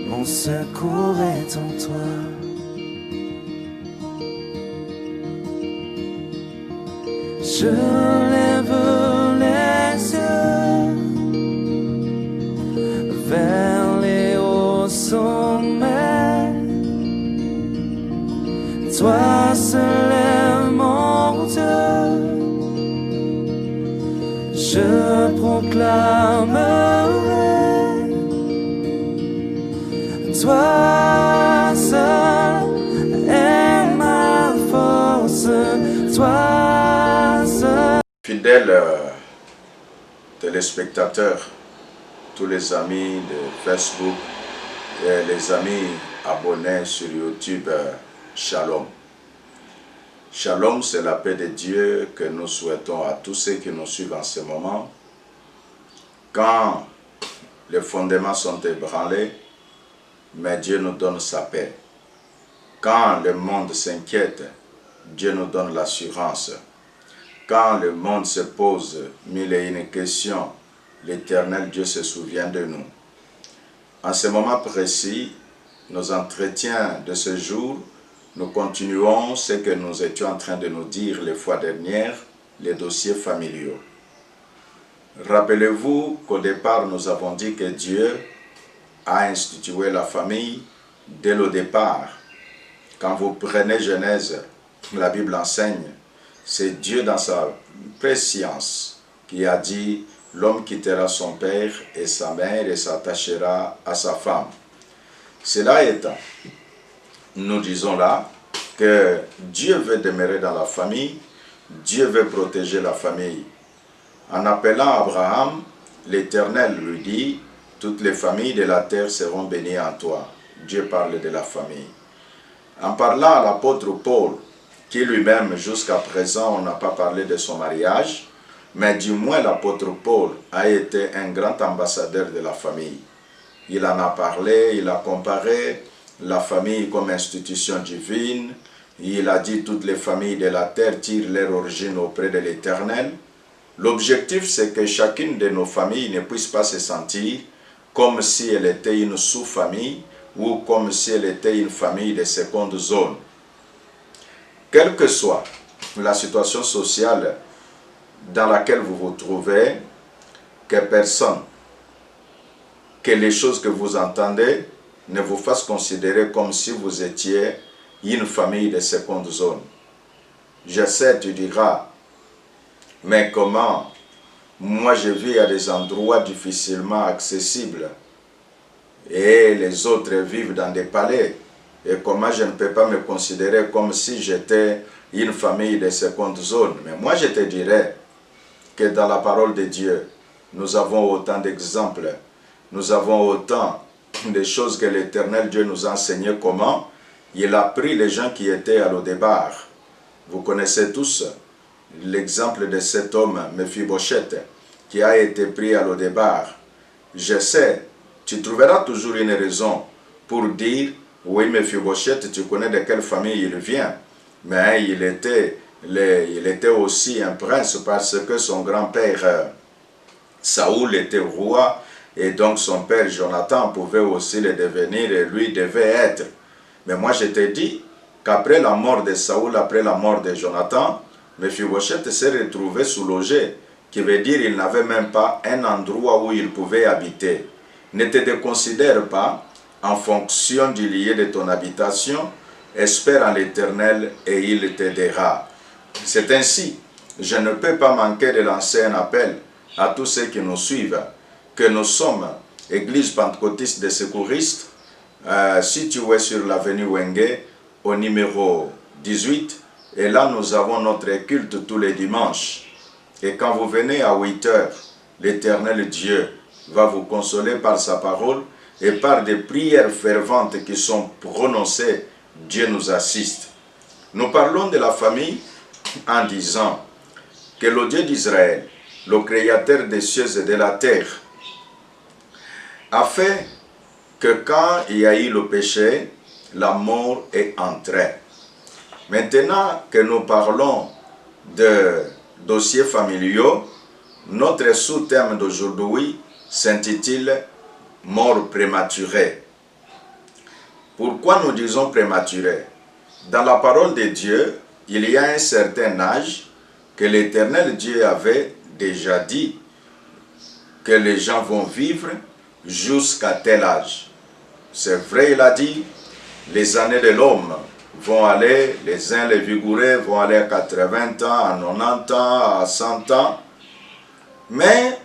mon secours est en toi. Je lève les yeux vers les hauts sommets. Toi seul est mon Dieu. Je proclamerai. Toi seul est ma force. Toi seul. Fidèles téléspectateurs, tous les amis de Facebook et les amis abonnés sur YouTube, Shalom. Shalom, c'est la paix de Dieu que nous souhaitons à tous ceux qui nous suivent en ce moment. Quand les fondements sont ébranlés, mais Dieu nous donne sa paix. Quand le monde s'inquiète, Dieu nous donne l'assurance. Quand le monde se pose mille et une questions, l'Éternel Dieu se souvient de nous. En ce moment précis, nos entretiens de ce jour, nous continuons ce que nous étions en train de nous dire les fois dernières, les dossiers familiaux. Rappelez-vous qu'au départ, nous avons dit que Dieu a institué la famille dès le départ. Quand vous prenez Genèse, la Bible enseigne, c'est Dieu dans sa préscience qui a dit « L'homme quittera son père et sa mère et s'attachera à sa femme ». Cela étant, nous disons là que Dieu veut demeurer dans la famille, Dieu veut protéger la famille. En appelant Abraham, l'Éternel lui dit « Toutes les familles de la terre seront bénies en toi ». Dieu parle de la famille. En parlant à l'apôtre Paul, qui lui-même, jusqu'à présent, on n'a pas parlé de son mariage, mais du moins l'apôtre Paul a été un grand ambassadeur de la famille. Il en a parlé, il a comparé la famille comme institution divine, il a dit toutes les familles de la terre tirent leur origine auprès de l'Éternel. L'objectif, c'est que chacune de nos familles ne puisse pas se sentir comme si elle était une sous-famille ou comme si elle était une famille de seconde zone. Quelle que soit la situation sociale dans laquelle vous vous trouvez, que personne, que les choses que vous entendez ne vous fassent considérer comme si vous étiez une famille de seconde zone. Je sais, tu diras, mais comment? Moi je vis à des endroits difficilement accessibles et les autres vivent dans des palais. Et comment je ne peux pas me considérer comme si j'étais une famille de seconde zone? Mais moi je te dirais que dans la parole de Dieu, nous avons autant d'exemples, nous avons autant de choses que l'Éternel Dieu nous a enseigné comment il a pris les gens qui étaient à Lo-Débar. Vous connaissez tous l'exemple de cet homme, Mephibosheth, qui a été pris à Lo-Débar. Je sais, tu trouveras toujours une raison pour dire oui, Mephibosheth, tu connais de quelle famille il vient. Mais il était aussi un prince parce que son grand-père Saoul était roi et donc son père Jonathan pouvait aussi le devenir et lui devait être. Mais moi je te dis qu'après la mort de Saoul, après la mort de Jonathan, Mephibosheth s'est retrouvé sous-logé, qui veut dire qu'il n'avait même pas un endroit où il pouvait habiter. Ne te déconsidère pas en fonction du lieu de ton habitation, espère en l'Éternel et il t'aidera. C'est ainsi, je ne peux pas manquer de lancer un appel à tous ceux qui nous suivent, que nous sommes Église pentecôtiste des secouristes, située sur l'avenue Wenge, au numéro 18, et là nous avons notre culte tous les dimanches. Et quand vous venez à 8 heures, l'Éternel Dieu va vous consoler par sa parole et par des prières ferventes qui sont prononcées, Dieu nous assiste. Nous parlons de la famille en disant que le Dieu d'Israël, le Créateur des cieux et de la terre, a fait que quand il y a eu le péché, la mort est entrée. Maintenant que nous parlons de dossiers familiaux, notre sous-thème d'aujourd'hui s'intitule « Mort prématurée ». Pourquoi nous disons prématuré? Dans la parole de Dieu, il y a un certain âge que l'Éternel Dieu avait déjà dit que les gens vont vivre jusqu'à tel âge. C'est vrai, il a dit, les années de l'homme vont aller, les uns les vigoureux vont aller à 80 ans, à 90 ans, à 100 ans. Mais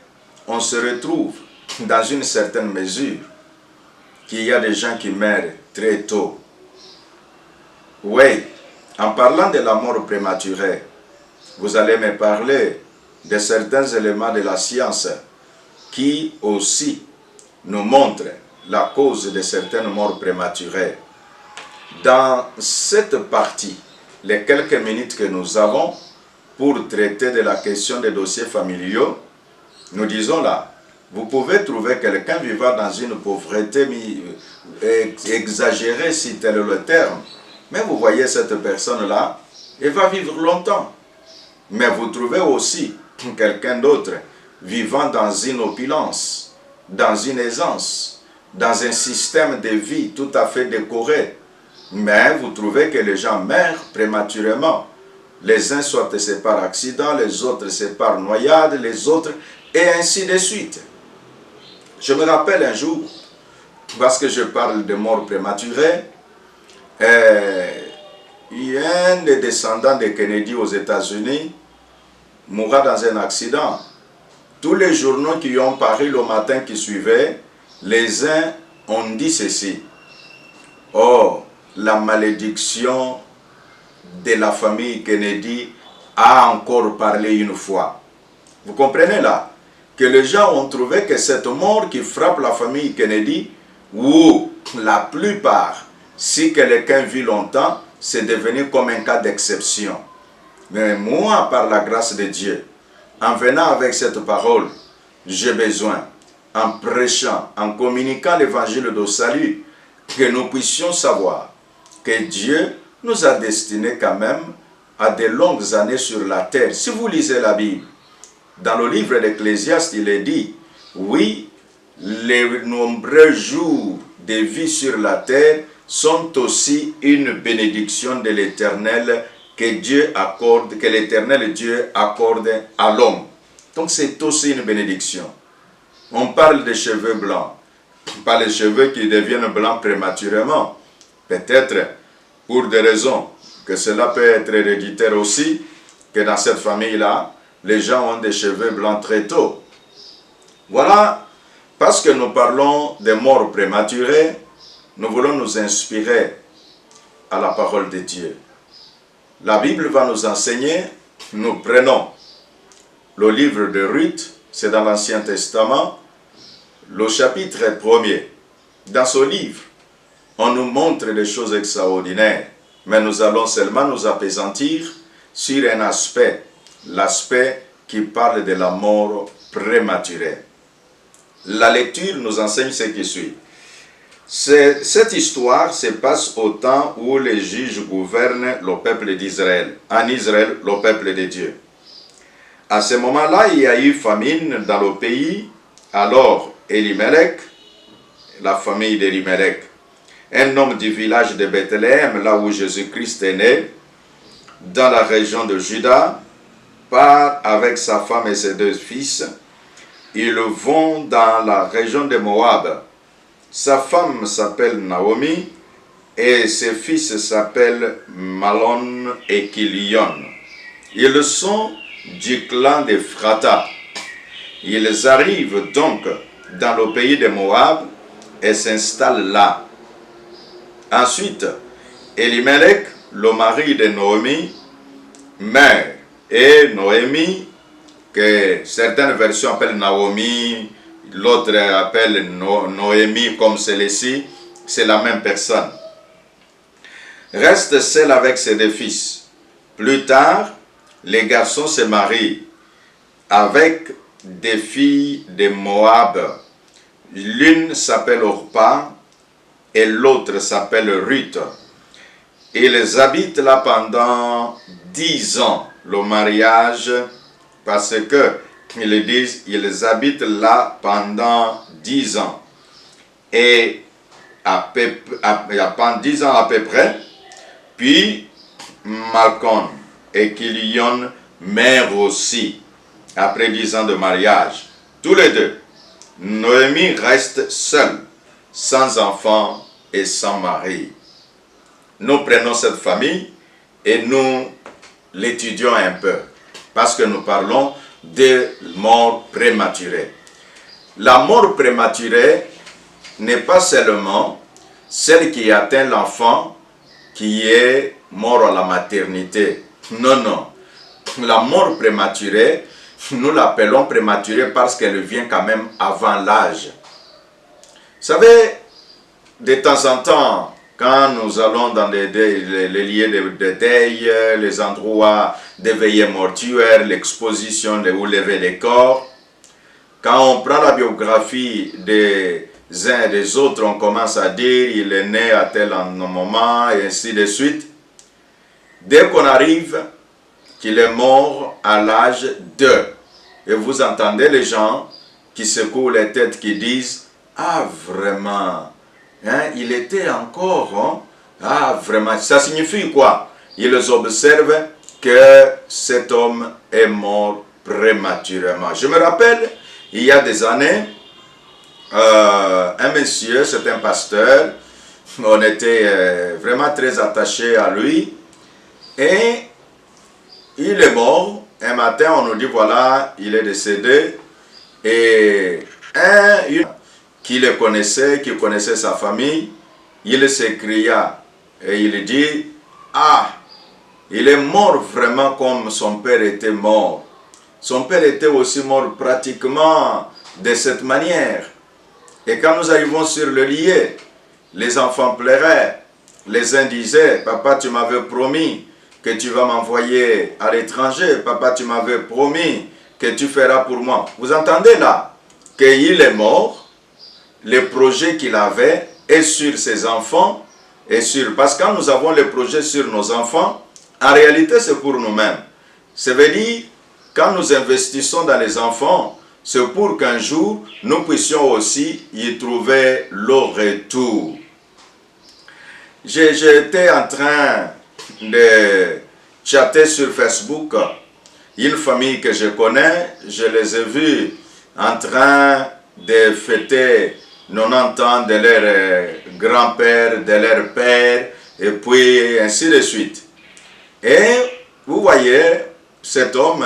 on se retrouve dans une certaine mesure qu'il y a des gens qui meurent très tôt. Oui, en parlant de la mort prématurée, vous allez me parler de certains éléments de la science qui aussi nous montrent la cause de certaines morts prématurées. Dans cette partie, les quelques minutes que nous avons pour traiter de la question des dossiers familiaux, nous disons là, vous pouvez trouver quelqu'un vivant dans une pauvreté exagérée, si tel est le terme, mais vous voyez cette personne-là, elle va vivre longtemps. Mais vous trouvez aussi quelqu'un d'autre vivant dans une opulence, dans une aisance, dans un système de vie tout à fait décoré. Mais vous trouvez que les gens meurent prématurément. Les uns soit c'est par accident, les autres c'est par noyade, les autres, et ainsi de suite. Je me rappelle un jour, parce que je parle de mort prématurée, il y a un des descendants de Kennedy aux États-Unis mourra dans un accident. Tous les journaux qui ont paru le matin qui suivait, les uns ont dit ceci. Oh, la malédiction de la famille Kennedy a encore parlé une fois. Vous comprenez là? Que les gens ont trouvé que cette mort qui frappe la famille Kennedy, ou la plupart, si quelqu'un vit longtemps, c'est devenu comme un cas d'exception. Mais moi, par la grâce de Dieu, en venant avec cette parole, j'ai besoin, en prêchant, en communiquant l'évangile de salut, que nous puissions savoir que Dieu nous a destinés quand même à de longues années sur la terre. Si vous lisez la Bible, dans le livre d'Ecclésiaste, il est dit, oui, les nombreux jours de vie sur la terre sont aussi une bénédiction de l'Éternel que Dieu accorde, que l'Éternel Dieu accorde à l'homme. Donc c'est aussi une bénédiction. On parle des cheveux blancs, pas les cheveux qui deviennent blancs prématurément. Peut-être pour des raisons que cela peut être héréditaire aussi, que dans cette famille-là, les gens ont des cheveux blancs très tôt. Voilà, parce que nous parlons des morts prématurées, nous voulons nous inspirer à la parole de Dieu. La Bible va nous enseigner, nous prenons le livre de Ruth, c'est dans l'Ancien Testament, le chapitre 1er. Dans ce livre, on nous montre des choses extraordinaires, mais nous allons seulement nous appesantir sur un aspect, l'aspect qui parle de la mort prématurée. La lecture nous enseigne ce qui suit. Cette histoire se passe au temps où les juges gouvernent le peuple d'Israël. En Israël, le peuple de Dieu. À ce moment-là, il y a eu famine dans le pays. Alors, Elimelech, la famille d'Elimelech, un homme du village de Bethléem, là où Jésus-Christ est né, dans la région de Juda, part avec sa femme et ses 2 fils. Ils vont dans la région de Moab. Sa femme s'appelle Naomi et ses fils s'appellent Malon et Kilion. Ils sont du clan d'Ephrata. Ils arrivent donc dans le pays de Moab et s'installent là. Ensuite, Elimelech, le mari de Naomi, meurt et Noémie, que certaines versions appellent Naomi, l'autre appelle Noémie comme celle-ci, c'est la même personne. Reste seule avec ses 2 fils. Plus tard, les garçons se marient avec des filles de Moab. L'une s'appelle Orpa et l'autre s'appelle Ruth. Ils habitent là pendant 10 ans, le mariage, parce que ils disent ils habitent là pendant 10 ans. Et pendant 10 ans à peu près, puis Malcolm et Killian meurent aussi, après 10 ans de mariage, tous les deux. Noémie reste seule, sans enfant et sans mari. Nous prenons cette famille et nous l'étudions un peu, parce que nous parlons de mort prématurée. La mort prématurée n'est pas seulement celle qui atteint l'enfant qui est mort à la maternité. Non, non. La mort prématurée, nous l'appelons prématurée parce qu'elle vient quand même avant l'âge. Vous savez, de temps en temps, quand nous allons dans les lieux de deuil, les endroits de veillées mortuaires, l'exposition où lever les corps, quand on prend la biographie des uns et des autres, on commence à dire il est né à tel moment et ainsi de suite. Dès qu'on arrive qu'il est mort à l'âge 2, et vous entendez les gens qui secouent les têtes, qui disent « Ah, vraiment, hein, il était encore, hein? Ah, vraiment, ça signifie quoi ?» Ils observent que cet homme est mort prématurément. Je me rappelle, il y a des années, un monsieur, c'est un pasteur, on était vraiment très attachés à lui, et il est mort. Un matin, on nous dit, voilà, il est décédé, et qui le connaissait, qui connaissait sa famille, il s'écria, et il dit, ah, il est mort vraiment comme son père était mort. Son père était aussi mort pratiquement de cette manière. Et quand nous arrivons sur le lieu, les enfants pleuraient. Les uns disaient, papa, tu m'avais promis que tu vas m'envoyer à l'étranger. Papa, tu m'avais promis que tu feras pour moi. Vous entendez là qu'il est mort, le projet qu'il avait est sur ses enfants, et sur... Parce que quand nous avons le projet sur nos enfants, en réalité c'est pour nous-mêmes. Ça veut dire, quand nous investissons dans les enfants, c'est pour qu'un jour, nous puissions aussi y trouver le retour. J'étais en train de chatter sur Facebook. Une famille que je connais, je les ai vus en train de fêter 90 ans de leur grand-père, de leur père, et puis ainsi de suite. Et vous voyez, cet homme,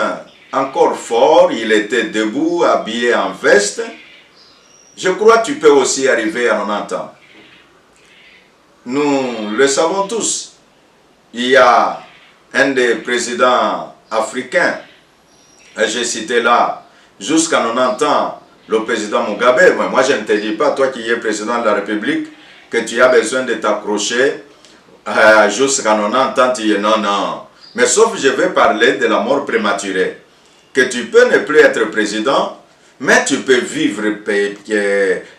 encore fort, il était debout, habillé en veste. Je crois que tu peux aussi arriver à 90 ans. Nous le savons tous. Il y a un des présidents africains, j'ai cité là, jusqu'à 90 ans, le président Mugabe. Moi, je ne te dis pas, toi qui es président de la République, que tu as besoin de t'accrocher jusqu'à 90 ans. Tu es non, non. Mais sauf, je vais parler de la mort prématurée. Que tu peux ne plus être président, mais tu peux vivre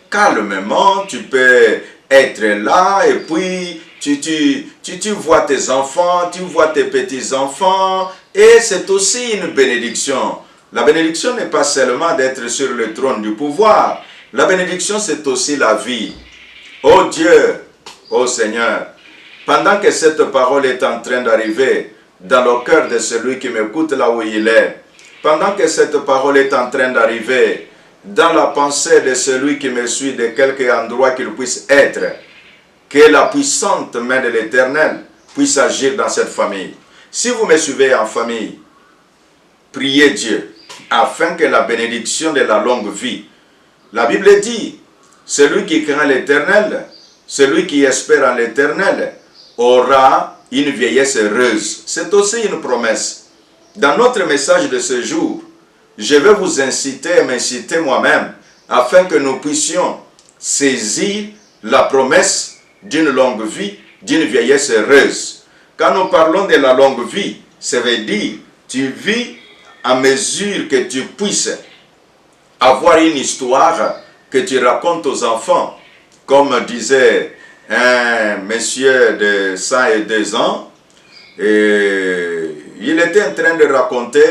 calmement, tu peux être là, et puis tu vois tes enfants, tu vois tes petits-enfants, et c'est aussi une bénédiction. La bénédiction n'est pas seulement d'être sur le trône du pouvoir, la bénédiction c'est aussi la vie. Oh Dieu, oh Seigneur, pendant que cette parole est en train d'arriver dans le cœur de celui qui m'écoute là où il est, pendant que cette parole est en train d'arriver dans la pensée de celui qui me suit, de quelque endroit qu'il puisse être, que la puissante main de l'Éternel puisse agir dans cette famille. Si vous me suivez en famille, priez Dieu, afin que la bénédiction de la longue vie, la Bible dit, celui qui craint l'Éternel, celui qui espère en l'Éternel, aura une vieillesse heureuse. C'est aussi une promesse. Dans notre message de ce jour, je vais vous inciter, m'inciter moi-même, afin que nous puissions saisir la promesse d'une longue vie, d'une vieillesse heureuse. Quand nous parlons de la longue vie, ça veut dire, tu vis à mesure que tu puisses avoir une histoire que tu racontes aux enfants. Comme disait un monsieur de 102 ans, et il était en train de raconter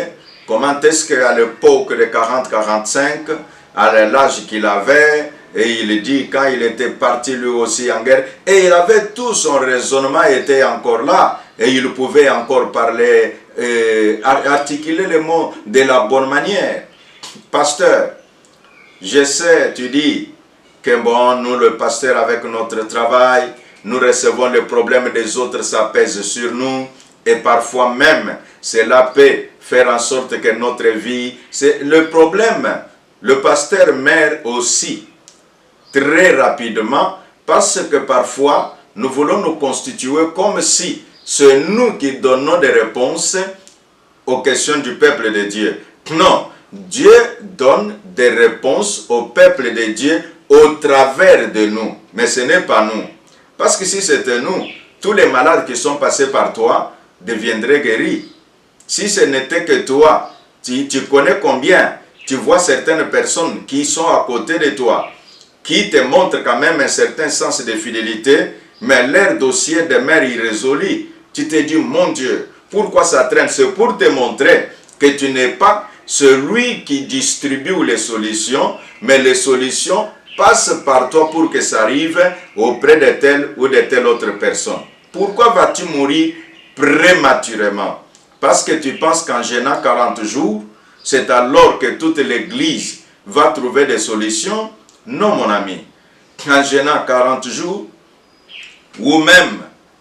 comment est-ce qu'à l'époque de 40-45, à l'âge qu'il avait, Et il dit, quand il était parti lui aussi en guerre, et il avait tout son raisonnement était encore là, et il pouvait encore parler, articuler les mots de la bonne manière. Pasteur, je sais, tu dis que bon, nous le pasteur avec notre travail, nous recevons les problèmes des autres, ça pèse sur nous, et parfois même, cela peut faire en sorte que notre vie, c'est le problème. Le pasteur meurt aussi très rapidement parce que parfois nous voulons nous constituer comme si c'est nous qui donnons des réponses aux questions du peuple de Dieu. Non, Dieu donne des réponses au peuple de Dieu au travers de nous, mais ce n'est pas nous. Parce que si c'était nous, tous les malades qui sont passés par toi deviendraient guéris. Si ce n'était que toi, tu connais combien, tu vois certaines personnes qui sont à côté de toi, qui te montrent quand même un certain sens de fidélité, mais leur dossier demeure irrésolu. Tu te dis, mon Dieu, pourquoi ça traîne? C'est pour te montrer que tu n'es pas celui qui distribue les solutions, mais les solutions passent par toi pour que ça arrive auprès de telle ou de telle autre personne. Pourquoi vas-tu mourir prématurément? Parce que tu penses qu'en jeûnant 40 jours, c'est alors que toute l'Église va trouver des solutions? Non, mon ami. En jeûnant 40 jours, ou même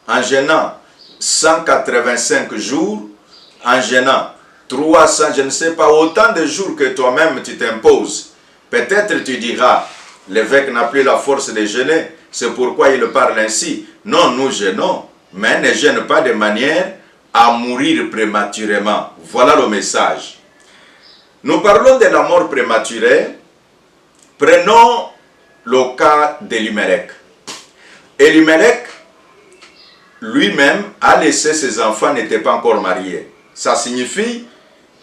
en jeûnant 185 jours, en jeûnant 300, je ne sais pas, autant de jours que toi-même tu t'imposes. Peut-être tu diras, l'évêque n'a plus la force de jeûner, c'est pourquoi il parle ainsi. Non, nous jeûnons, mais ne jeûne pas de manière à mourir prématurément. Voilà le message. Nous parlons de la mort prématurée. Prenons le cas d'Elimelech. Elimelech, lui-même, a laissé ses enfants, n'étaient pas encore mariés. Ça signifie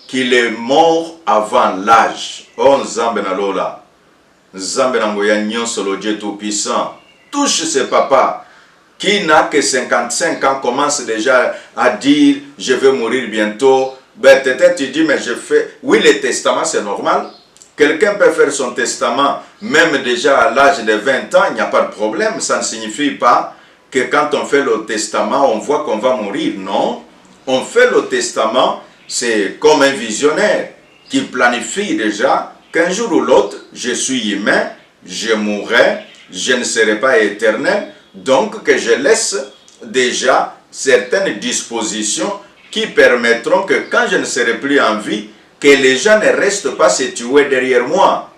qu'il est mort avant l'âge. Oh, Nzambe na lola. Nzambe na ngoya nyonso le Dieu tout-puissant. Touche ses papas qui n'a que 55 ans, commence déjà à dire « je vais mourir bientôt ». Ben, peut-être tu dis « mais je fais ». Oui, le testament, c'est normal. Quelqu'un peut faire son testament, même déjà à l'âge de 20 ans, il n'y a pas de problème. Ça ne signifie pas que quand on fait le testament, on voit qu'on va mourir. Non, on fait le testament, c'est comme un visionnaire qui planifie déjà qu'un jour ou l'autre, je suis humain, je mourrai, je ne serai pas éternel, donc que je laisse déjà certaines dispositions qui permettront que quand je ne serai plus en vie, que les gens ne restent pas situés derrière moi.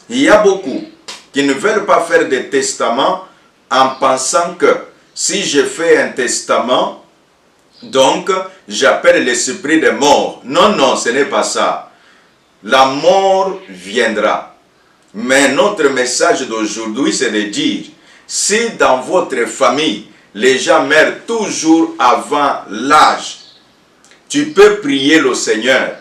Il y a beaucoup qui ne veulent pas faire de testament en pensant que si je fais un testament, donc j'appelle l'esprit de mort. Non, non, ce n'est pas ça. La mort viendra. Mais notre message d'aujourd'hui, c'est de dire, si dans votre famille, les gens meurent toujours avant l'âge, tu peux prier le Seigneur.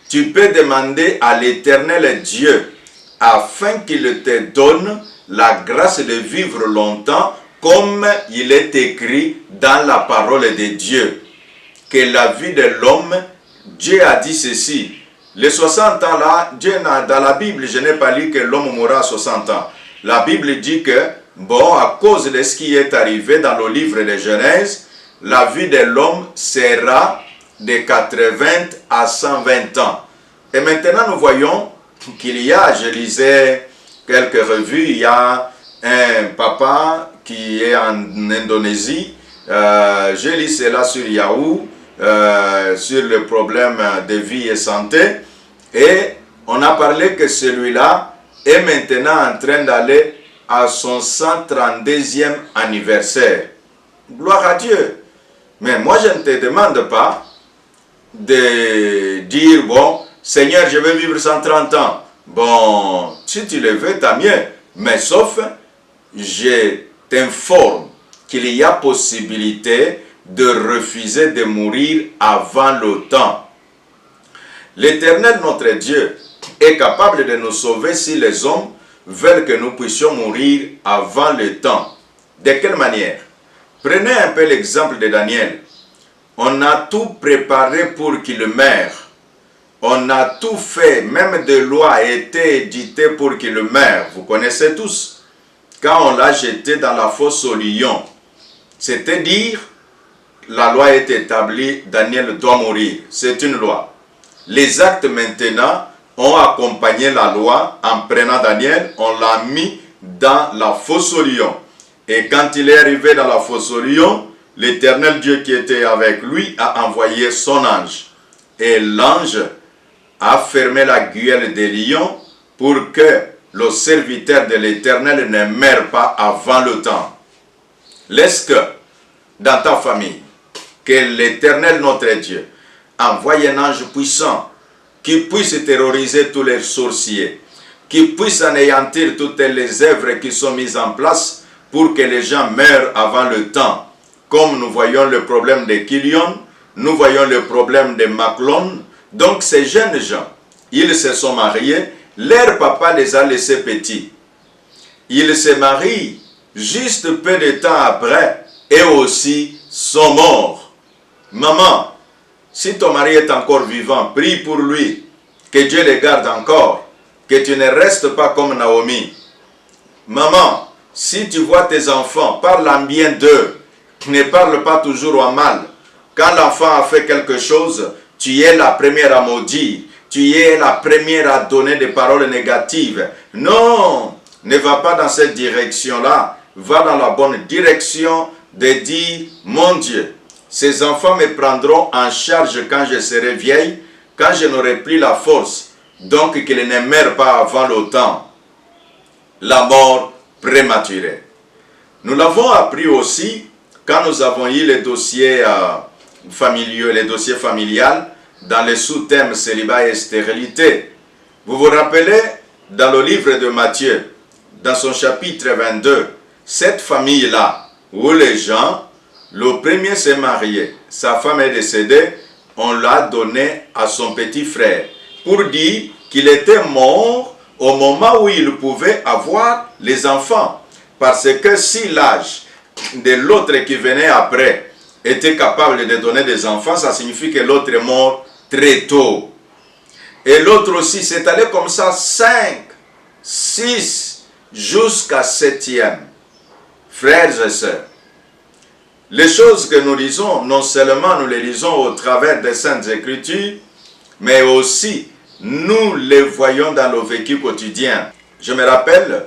Tu peux demander à l'Éternel Dieu afin qu'il te donne la grâce de vivre longtemps comme il est écrit dans la parole de Dieu. Que la vie de l'homme, Dieu a dit ceci. Les 60 ans là, Dieu dans la Bible, je n'ai pas lu que l'homme mourra à 60 ans. La Bible dit que, bon, à cause de ce qui est arrivé dans le livre de Genèse, la vie de l'homme sera de 80 à 120 ans. Et maintenant, nous voyons qu'il y a, je lisais quelques revues, il y a un papa qui est en Indonésie. J'ai lu cela sur Yahoo, sur le problème de vie et santé. Et on a parlé que celui-là est maintenant en train d'aller à son 132e anniversaire. Gloire à Dieu. Mais moi, je ne te demande pas de dire, bon, Seigneur, je vais vivre 130 ans. Bon, si tu le veux, tant mieux. Mais sauf, je t'informe qu'il y a possibilité de refuser de mourir avant le temps. L'Éternel, notre Dieu, est capable de nous sauver si les hommes veulent que nous puissions mourir avant le temps. De quelle manière? Prenez un peu l'exemple de Daniel. On a tout préparé pour qu'il meure. on a tout fait, même des lois a été éditées pour qu'il meure. Vous connaissez tous. Quand on l'a jeté dans la fosse au lion, c'était dire, la loi est établie, Daniel doit mourir. C'est une loi. Les actes maintenant ont accompagné la loi en prenant Daniel, on l'a mis dans la fosse au lion. Et quand il est arrivé dans la fosse au lion, l'Éternel Dieu qui était avec lui a envoyé son ange. Et l'ange a fermé la gueule des lions pour que le serviteur de l'Éternel ne meure pas avant le temps. Laisse que dans ta famille, que l'Éternel notre Dieu envoie un ange puissant qui puisse terroriser tous les sorciers, qui puisse anéantir toutes les œuvres qui sont mises en place pour que les gens meurent avant le temps. Comme nous voyons le problème de Kilion, nous voyons le problème de Maclon. Donc ces jeunes gens, ils se sont mariés, leur papa les a laissés petits. Ils se marient juste peu de temps après et aussi sont morts. Maman, si ton mari est encore vivant, prie pour lui, que Dieu le garde encore, que tu ne restes pas comme Naomi. Maman, si tu vois tes enfants, parle en bien d'eux, ne parle pas toujours en mal. Quand l'enfant a fait quelque chose, tu es la première à maudire, tu es la première à donner des paroles négatives. Non, ne va pas dans cette direction-là, va dans la bonne direction de dire, mon Dieu, ces enfants me prendront en charge quand je serai vieille, quand je n'aurai plus la force, donc qu'ils ne meurent pas avant le temps. La mort prématurée. Nous l'avons appris aussi quand nous avons eu les dossiers familiaux, les dossiers familiales, dans les sous-thèmes célibat et stérilité. Vous vous rappelez, dans le livre de Matthieu, dans son chapitre 22, cette famille-là, où les gens, le premier s'est marié, sa femme est décédée, on l'a donné à son petit frère, pour dire qu'il était mort au moment où il pouvait avoir les enfants. Parce que si l'âge de l'autre qui venait après était capable de donner des enfants, ça signifie que l'autre est mort très tôt. Et l'autre aussi, c'est allé comme ça, 5, 6, jusqu'à 7e. Frères et sœurs, les choses que nous lisons, non seulement nous les lisons au travers des Saintes Écritures, mais aussi nous les voyons dans le vécu quotidien. Je me rappelle,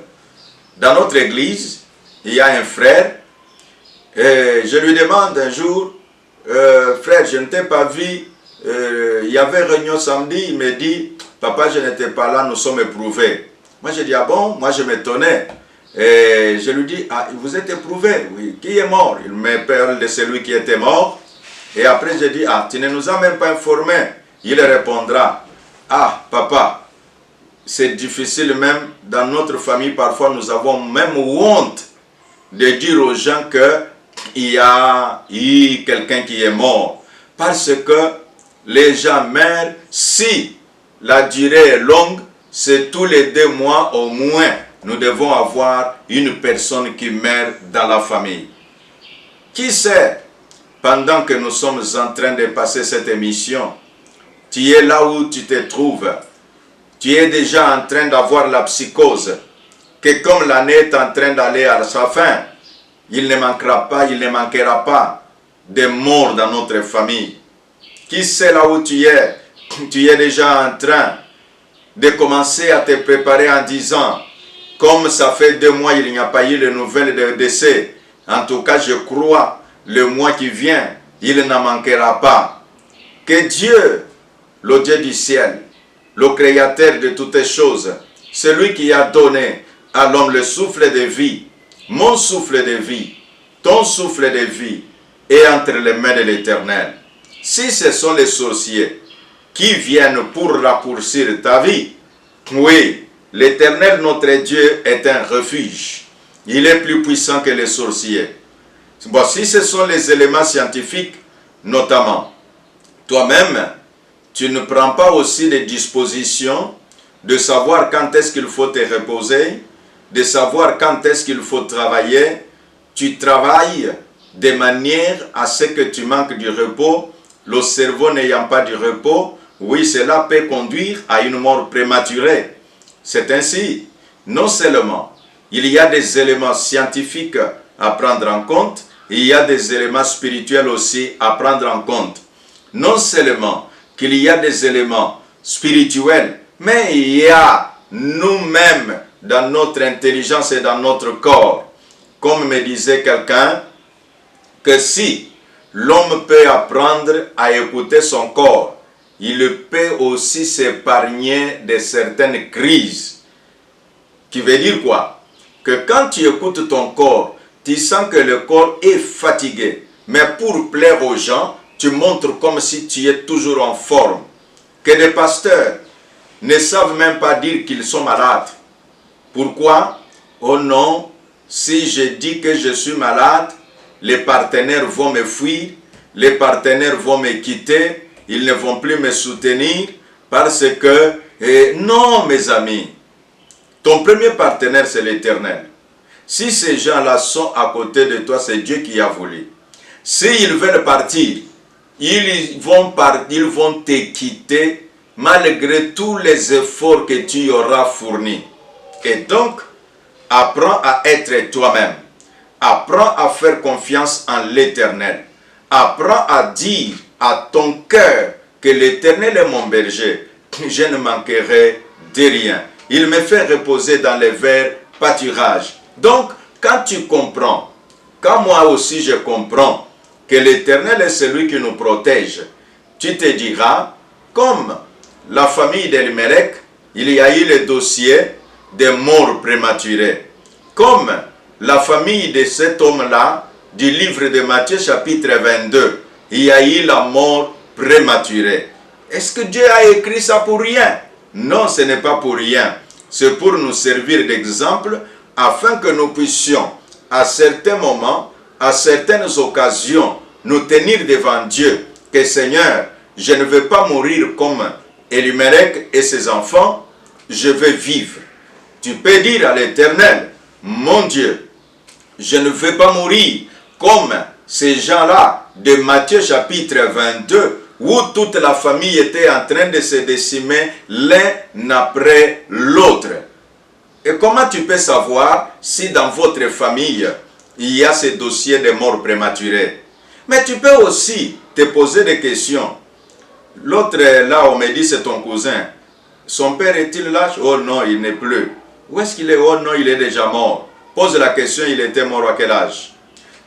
dans notre église, il y a un frère, et je lui demande un jour, frère, je ne t'ai pas vu, il y avait réunion samedi, il me dit, papa, je n'étais pas là, nous sommes éprouvés. Moi, je dis, ah bon, moi je m'étonnais. Et je lui dis, ah, vous êtes éprouvé, oui, qui est mort? Il me parle de celui qui était mort. Et après, je dis, ah, tu ne nous as même pas informés. Il répondra, ah, papa, c'est difficile même, dans notre famille, parfois, nous avons même honte de dire aux gens qu'il y a eu quelqu'un qui est mort. Parce que les gens meurent, si la durée est longue, c'est tous les 2 mois au moins, nous devons avoir une personne qui meurt dans la famille. Qui sait, pendant que nous sommes en train de passer cette émission, tu es là où tu te trouves, tu es déjà en train d'avoir la psychose, que comme l'année est en train d'aller à sa fin, il ne manquera pas de morts dans notre famille. Qui sait là où tu es déjà en train de commencer à te préparer en disant, comme ça fait 2 mois, il n'y a pas eu de nouvelles de décès. En tout cas, je crois, le mois qui vient, il n'en manquera pas. Que Dieu, le Dieu du ciel, le créateur de toutes choses, celui qui a donné à l'homme le souffle de vie, mon souffle de vie, ton souffle de vie, est entre les mains de l'Éternel. Si ce sont les sorciers qui viennent pour raccourcir ta vie, oui, l'Éternel, notre Dieu, est un refuge. Il est plus puissant que les sorciers. Bon, si ce sont les éléments scientifiques, notamment, toi-même, tu ne prends pas aussi des dispositions de savoir quand est-ce qu'il faut te reposer, de savoir quand est-ce qu'il faut travailler. Tu travailles de manière à ce que tu manques du repos. Le cerveau n'ayant pas du repos, oui, cela peut conduire à une mort prématurée. C'est ainsi. Non seulement il y a des éléments scientifiques à prendre en compte, il y a des éléments spirituels aussi à prendre en compte. Non seulement qu'il y a des éléments spirituels, mais il y a nous-mêmes dans notre intelligence et dans notre corps. Comme me disait quelqu'un, que si l'homme peut apprendre à écouter son corps, il peut aussi s'épargner de certaines crises. Qui veut dire quoi? Que quand tu écoutes ton corps, tu sens que le corps est fatigué. Mais pour plaire aux gens, tu montres comme si tu es toujours en forme. Que des pasteurs ne savent même pas dire qu'ils sont malades. Pourquoi? Oh non, si je dis que je suis malade, les partenaires vont me fuir, les partenaires vont me quitter, ils ne vont plus me soutenir parce que, non mes amis, ton premier partenaire c'est l'Éternel. Si ces gens-là sont à côté de toi, c'est Dieu qui a voulu. S'ils veulent partir, ils vont te quitter malgré tous les efforts que tu auras fournis. Et donc, apprends à être toi-même. Apprends à faire confiance en l'Éternel. Apprends à dire à ton cœur que l'Éternel est mon berger. Je ne manquerai de rien. Il me fait reposer dans les verts pâturages. Donc, quand tu comprends, quand moi aussi je comprends que l'Éternel est celui qui nous protège, tu te diras, comme la famille d'Elimelech, il y a eu le dossier des morts prématurées. Comme la famille de cet homme-là, du livre de Matthieu chapitre 22, il y a eu la mort prématurée. Est-ce que Dieu a écrit ça pour rien? Non, ce n'est pas pour rien. C'est pour nous servir d'exemple afin que nous puissions, à certains moments, à certaines occasions, nous tenir devant Dieu. Que Seigneur, je ne veux pas mourir comme Elimelech et ses enfants, je veux vivre. Tu peux dire à l'Éternel, mon Dieu, je ne veux pas mourir comme ces gens-là de Matthieu chapitre 22, où toute la famille était en train de se décimer l'un après l'autre. Et comment tu peux savoir si dans votre famille, il y a ce dossier de mort prématurée? Mais tu peux aussi te poser des questions. L'autre là, on me dit c'est ton cousin. Son père est-il là? Oh non, il n'est plus. Où est-ce qu'il est? Oh non, il est déjà mort. Pose la question, il était mort à quel âge?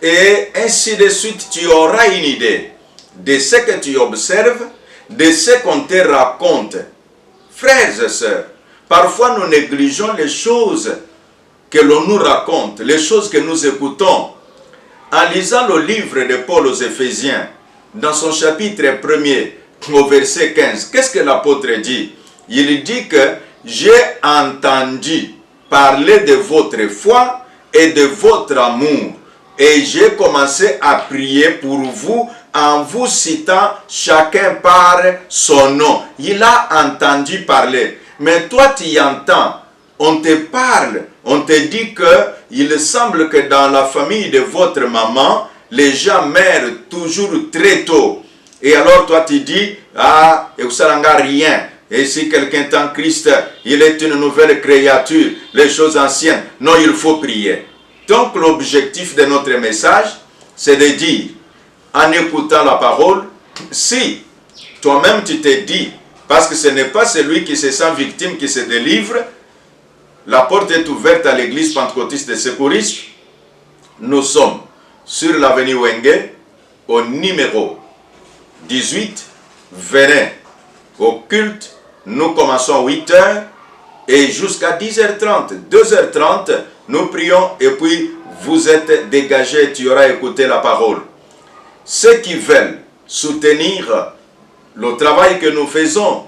Et ainsi de suite, tu auras une idée de ce que tu observes, de ce qu'on te raconte. Frères et sœurs, parfois nous négligeons les choses que l'on nous raconte, les choses que nous écoutons. En lisant le livre de Paul aux Éphésiens, dans son chapitre 1er, au verset 15, qu'est-ce que l'apôtre dit? Il dit que j'ai entendu parler de votre foi et de votre amour. Et j'ai commencé à prier pour vous en vous citant chacun par son nom. Il a entendu parler. Mais toi, tu y entends. On te parle. On te dit que il semble que dans la famille de votre maman, les gens meurent toujours très tôt. Et alors toi, tu dis, ah, et vous savez rien. Et si quelqu'un est en Christ, il est une nouvelle créature. Les choses anciennes. Non, il faut prier. Donc l'objectif de notre message, c'est de dire, en écoutant la parole, si toi-même tu te dis, parce que ce n'est pas celui qui se sent victime qui se délivre, la porte est ouverte à l'église pentecôtiste des secouristes. Nous sommes sur l'avenue Wenge, au numéro 18, venez au culte. Nous commençons à 8h et jusqu'à 10h30, 2h30, nous prions et puis vous êtes dégagés, tu auras écouté la parole. Ceux qui veulent soutenir le travail que nous faisons,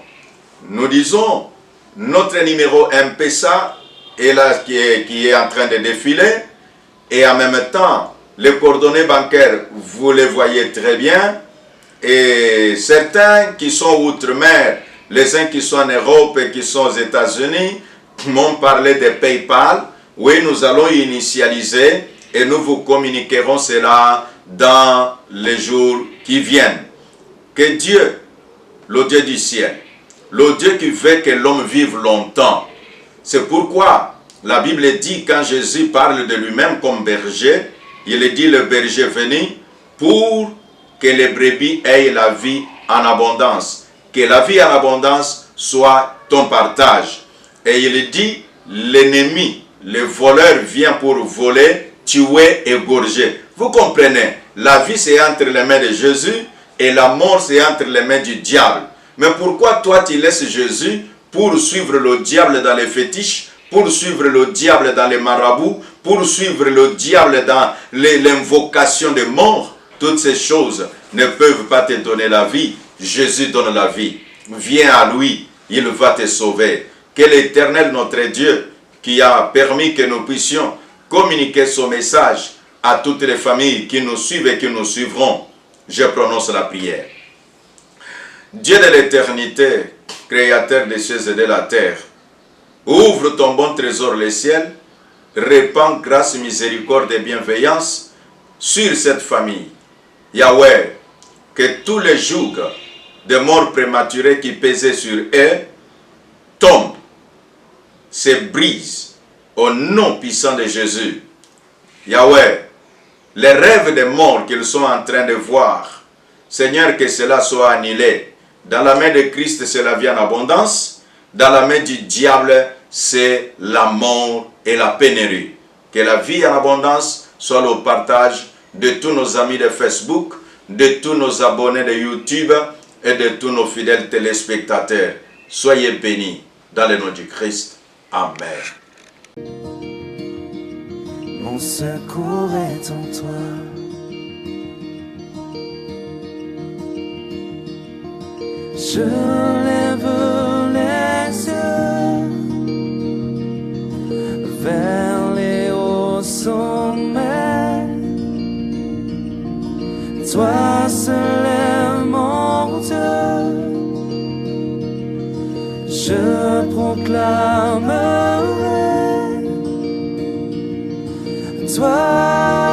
nous disons, notre numéro M-Pesa est là, qui est en train de défiler, et en même temps, les coordonnées bancaires, vous les voyez très bien, et certains qui sont outre-mer, les uns qui sont en Europe et qui sont aux États-Unis, m'ont parlé de PayPal. Oui, nous allons initialiser et nous vous communiquerons cela dans les jours qui viennent. Que Dieu, le Dieu du ciel, le Dieu qui veut que l'homme vive longtemps. C'est pourquoi la Bible dit, quand Jésus parle de lui-même comme berger, il dit le berger venu pour que les brebis aient la vie en abondance. Que la vie en abondance soit ton partage. Et il dit, l'ennemi, le voleur vient pour voler, tuer, égorger. Vous comprenez, la vie c'est entre les mains de Jésus et la mort c'est entre les mains du diable. Mais pourquoi toi tu laisses Jésus pour suivre le diable dans les fétiches, pour suivre le diable dans les marabouts, pour suivre le diable dans l'invocation de mort? Toutes ces choses ne peuvent pas te donner la vie. Jésus donne la vie. Viens à lui, il va te sauver. Que l'Éternel, notre Dieu, qui a permis que nous puissions communiquer son message à toutes les familles qui nous suivent et qui nous suivront, je prononce la prière. Dieu de l'éternité, créateur des cieux et de la terre, ouvre ton bon trésor le ciel, répands grâce, miséricorde et bienveillance sur cette famille. Yahweh, que tous les jougs de mort prématurée qui pesaient sur eux tombent, se brisent au nom puissant de Jésus. Yahweh, les rêves de mort qu'ils sont en train de voir, Seigneur, que cela soit annulé. Dans la main de Christ, c'est la vie en abondance. Dans la main du diable, c'est la mort et la pénurie. Que la vie en abondance soit le partage de tous nos amis de Facebook, de tous nos abonnés de YouTube et de tous nos fidèles téléspectateurs. Soyez bénis dans le nom du Christ. Amen. Mon secours est en toi. Je lève les yeux vers les hauts sommets. Toi seul est mon Dieu. Je proclamerai toi.